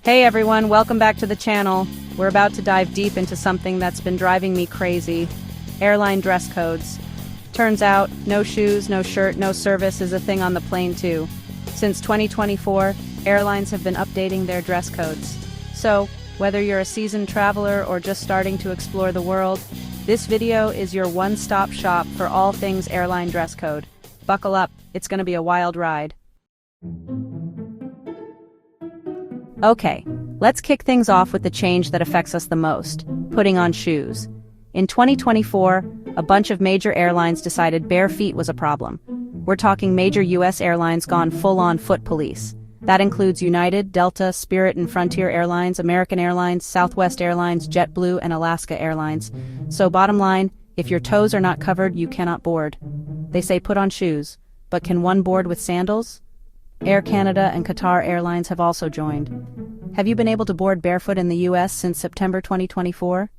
Hey everyone, welcome back to the channel. We're about to dive deep into something that's been driving me crazy. Airline dress codes. Turns out, no shoes, no shirt, no service is a thing on the plane too. Since 2024, airlines have been updating their dress codes. So, whether you're a seasoned traveler or just starting to explore the world, this video is your one-stop shop for all things airline dress code. Buckle up, it's gonna be a wild ride. Okay, let's kick things off with the change that affects us the most, putting on shoes. In 2024, a bunch of major airlines decided bare feet was a problem. We're talking major US airlines gone full-on foot police. That includes United, Delta, Spirit and Frontier Airlines, American Airlines, Southwest Airlines, JetBlue, and Alaska Airlines. So bottom line, if your toes are not covered, you cannot board. They say put on shoes, but can one board with sandals? Air Canada and Qatar Airlines have also joined. Have you been able to board barefoot in the US since September 2024?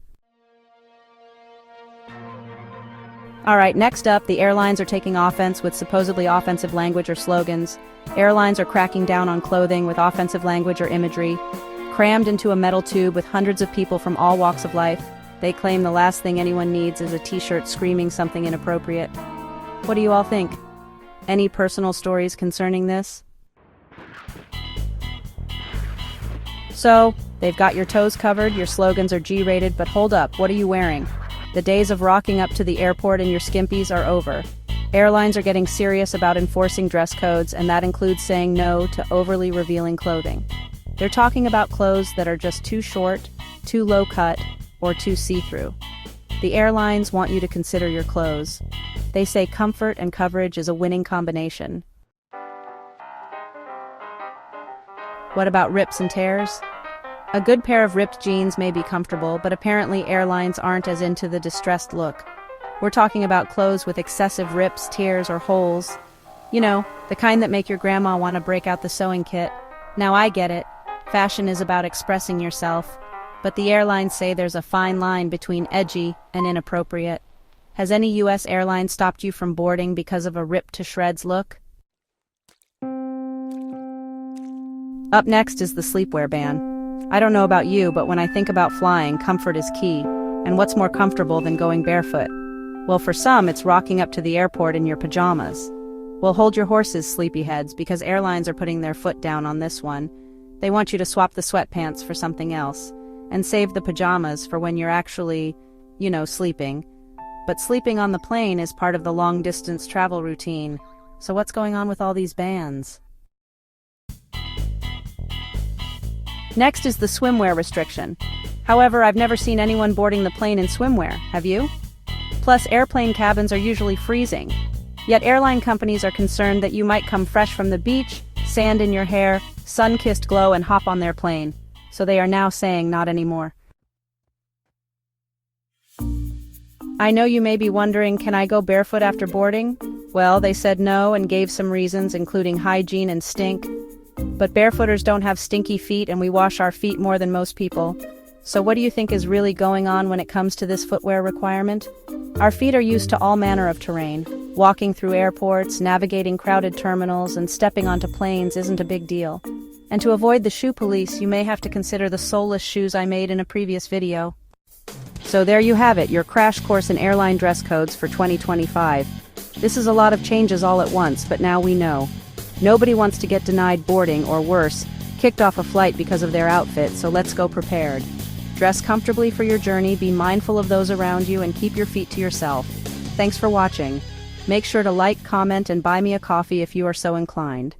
Alright, next up, the airlines are taking offense with supposedly offensive language or slogans. Airlines are cracking down on clothing with offensive language or imagery. Crammed into a metal tube with hundreds of people from all walks of life, they claim the last thing anyone needs is a t-shirt screaming something inappropriate. What do you all think? Any personal stories concerning this? So, they've got your toes covered, your slogans are G-rated, but hold up, what are you wearing? The days of rocking up to the airport in your skimpies are over. Airlines are getting serious about enforcing dress codes, and that includes saying no to overly revealing clothing. They're talking about clothes that are just too short, too low cut, or too see-through. The airlines want you to consider your clothes. They say comfort and coverage is a winning combination. What about rips and tears? A good pair of ripped jeans may be comfortable, but apparently airlines aren't as into the distressed look. We're talking about clothes with excessive rips, tears, or holes. You know, the kind that make your grandma want to break out the sewing kit. Now I get it. Fashion is about expressing yourself. But the airlines say there's a fine line between edgy and inappropriate. Has any US airline stopped you from boarding because of a ripped-to-shreds look? Up next is the Sleepwear Ban. I don't know about you, but when I think about flying, comfort is key. And what's more comfortable than going barefoot? Well, for some, it's rocking up to the airport in your pajamas. Well, hold your horses, sleepyheads, because airlines are putting their foot down on this one. They want you to swap the sweatpants for something else, and save the pajamas for when you're actually, sleeping. But sleeping on the plane is part of the long-distance travel routine. So what's going on with all these bans? Next is the swimwear restriction. However, I've never seen anyone boarding the plane in swimwear, have you? Plus, airplane cabins are usually freezing. Yet airline companies are concerned that you might come fresh from the beach, sand in your hair, sun-kissed glow, and hop on their plane. So they are now saying not anymore. I know you may be wondering, can I go barefoot after boarding? Well, they said no and gave some reasons, including hygiene and stink. But barefooters don't have stinky feet, and we wash our feet more than most people. So what do you think is really going on when it comes to this footwear requirement? Our feet are used to all manner of terrain. Walking through airports, navigating crowded terminals, and stepping onto planes isn't a big deal. And to avoid the shoe police, you may have to consider the soleless shoes I made in a previous video. So there you have it, your crash course in airline dress codes for 2025. This is a lot of changes all at once, but now we know. Nobody wants to get denied boarding, or worse, kicked off a flight because of their outfit, so let's go prepared. Dress comfortably for your journey, be mindful of those around you, and keep your feet to yourself. Thanks for watching. Make sure to like, comment, and buy me a coffee if you are so inclined.